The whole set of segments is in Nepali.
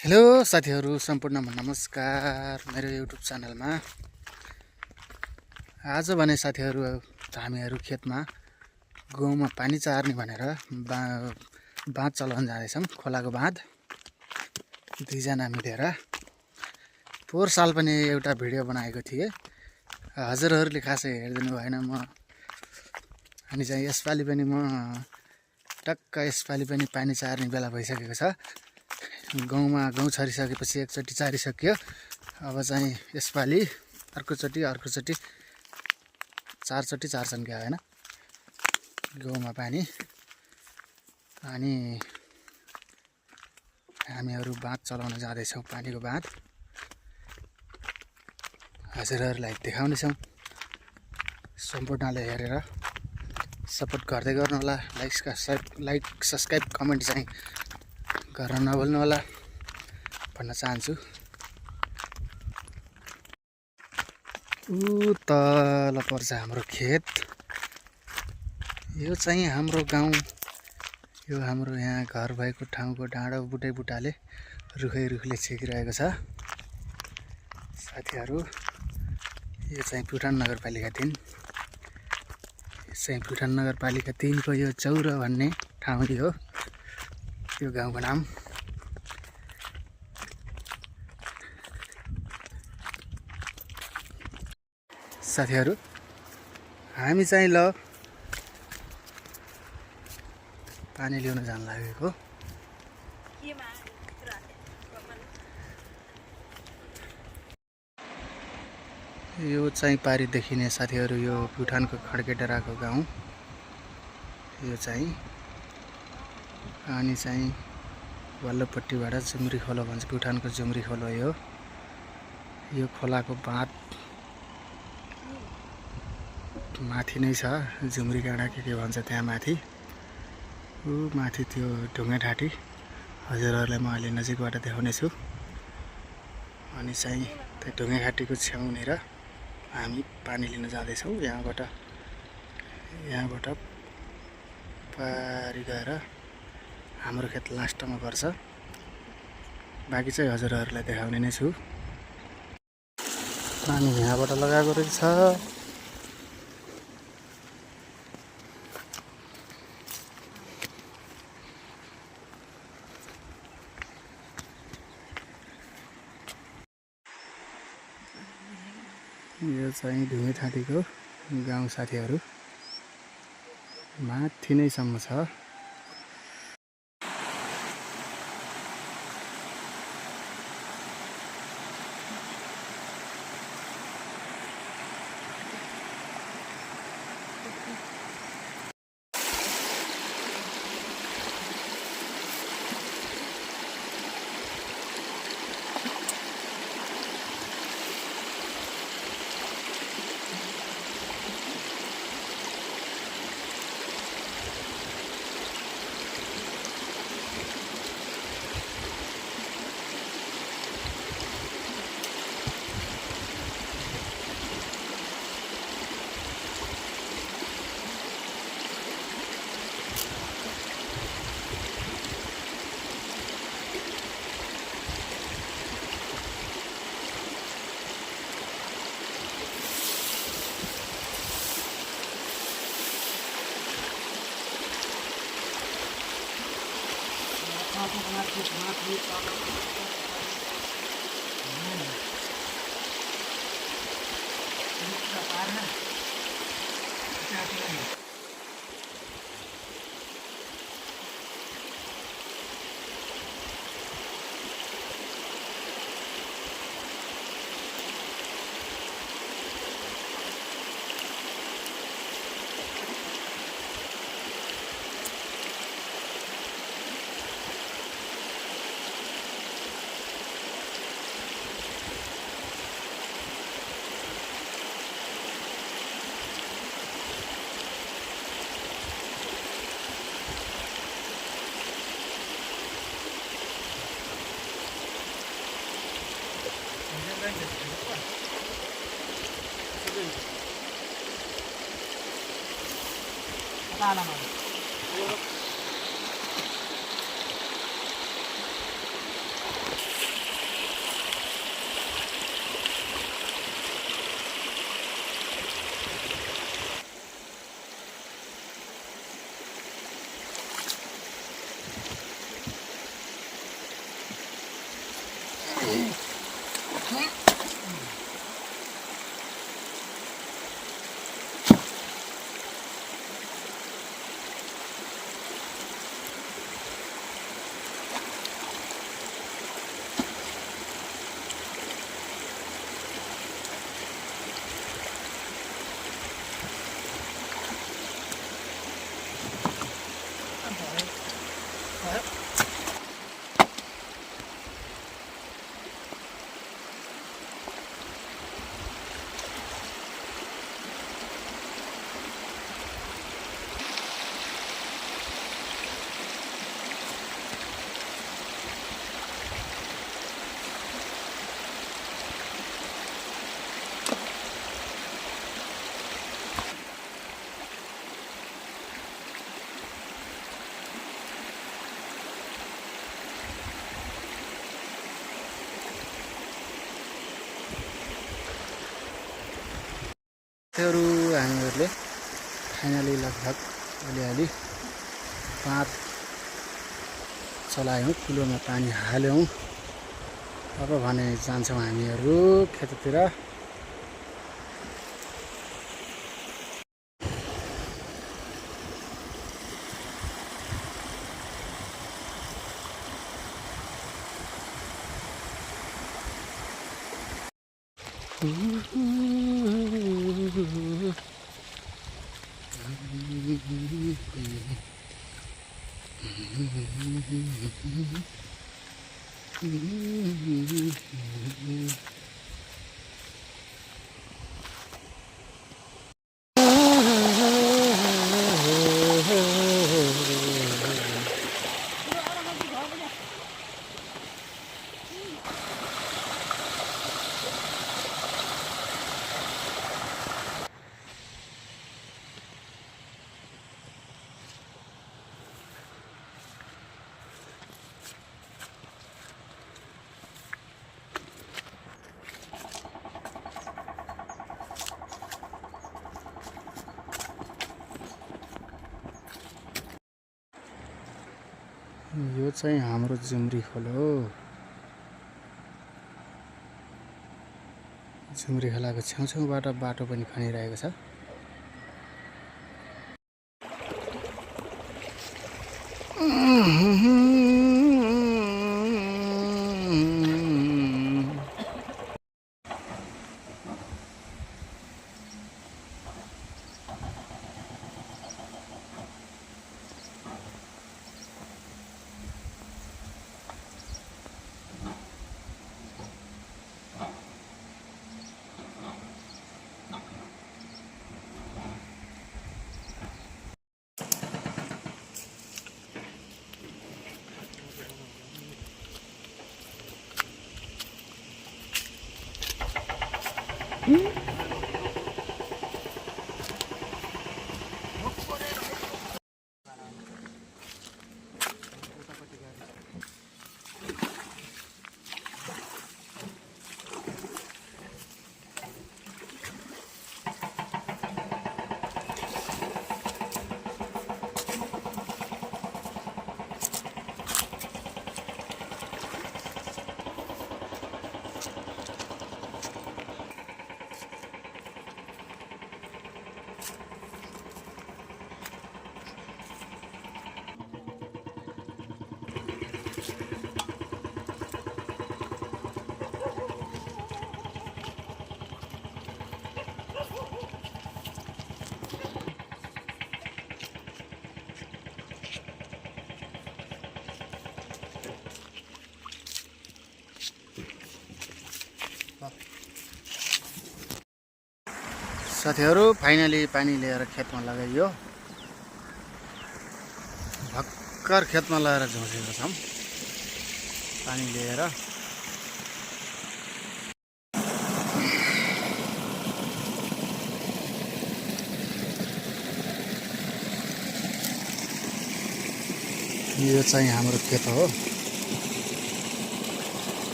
हेलो साथीहरू सम्पूर्णमा नमस्कार मेरो युट्युब च्यानलमा। आज भने साथीहरू हामीहरू खेतमा गाउँमा पानी चार्ने भनेर बाँध चलाउन जाँदैछौँ। खोलाको बाँध दुईजना मिलेर पोहोर साल पनि एउटा भिडियो बनाएको थिएँ। हजुरहरूले खासै हेरिदिनु भएन। अनि चाहिँ यसपालि पनि टक्क यसपालि पनि पानी चार्ने बेला भइसकेको छ। गाउँमा गहुँ छरिसकेपछि एकचोटि चारिसक्यो। अब चाहिँ यसपालि अर्कोचोटि चारचोटि चार्छन् क्या होइन गाउँमा पानी। अनि हामीहरू बाँध चलाउन जाँदैछौँ, पानीको बाँध। हजुरहरूलाई देखाउनेछौँ। सम्पूर्णले हेरेर सपोर्ट गर्दै गर्नु होला। लाइक सब्सक्राइब कमेन्ट चाहिँ गर्न नभुल्नु होला भन्न चाहन्छु। ऊ तल पर्छ हाम्रो खेत। यो चाहिँ हाम्रो गाउँ, यो हाम्रो यहाँ घर भएको ठाउँको डाँडो बुटैले रुखले छेकिरहेको छ साथीहरू। यो चाहिँ प्युठान नगरपालिका 3। यो चाहिँ प्युठान नगरपालिका 3 को यो चौरो भन्ने ठाउँ हो यो गाउँको नाम। साथीहरू हामी चाहिँ ल पानी ल्याउन जान लागेको। यो चाहिँ पारी देखिने साथीहरू यो प्युठानको खड्केडराको गाउँ यो चाहिँ। अनि चाहिँ वल्लोपट्टिबाट जुम्री खोलो भन्छ, प्युठानको जुम्री खोलो। यो खोलाको बाँध माथि नै छ। जुम्री डाँडा के भन्छ त्यहाँ माथि, ऊ माथि त्यो ढुङ्गे ढाँटी हजुरहरूलाई म अहिले नजिकबाट देखाउने छु। अनि चाहिँ त्यो ढुङ्गे घाटीको छेउनेर हामी पानी लिन जाँदैछौँ। यहाँबाट पारी गएर हाम्रो खेत लास्टमा पर्छ। बाँकी चाहिँ हजुरहरूलाई देखाउने नै छु। पानी यहाँबाट लगाएको रहेछ। यो चाहिँ ढुङ्गे ठाँटीको गाउँ साथीहरू, माथि नै सम्म छ। हामीहरूले फाइनली लगभग अलिअलि बाँध चलायौँ, कुलोमा पानी हाल्यौँ। अब भने जान्छौँ हामीहरू खेततिर। यो चाहिँ हाम्रो जुम्री खोल हो। जुम्री खोलाको छेउछेउबाट बाटो पनि खनिरहेको छ। साथीहरू फाइनली पानी लिएर खेतमा लगाइयो। भक्कर खेतमा लगाएर झुसेको छौँ पानी लिएर। यो चाहिँ हाम्रो खेत हो।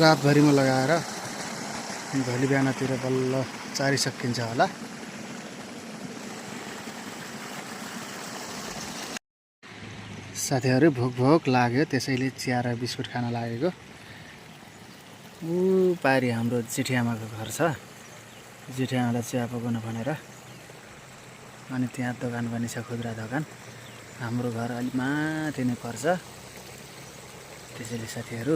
रातभरिमा लगाएर भोलि बिहानतिर बल्ल चारिसकिन्छ होला। साथीहरू भोक लाग्यो, त्यसैले चिया र बिस्कुट खान लागेको। ऊ पारि हाम्रो जेठीआमाको घर छ। जेठीआमालाई चिया पकाउन भनेर। अनि त्यहाँ दोकान पनि छ, खुद्रा दोकान। हाम्रो घर अलिक माथि नै पर्छ। त्यसैले साथीहरू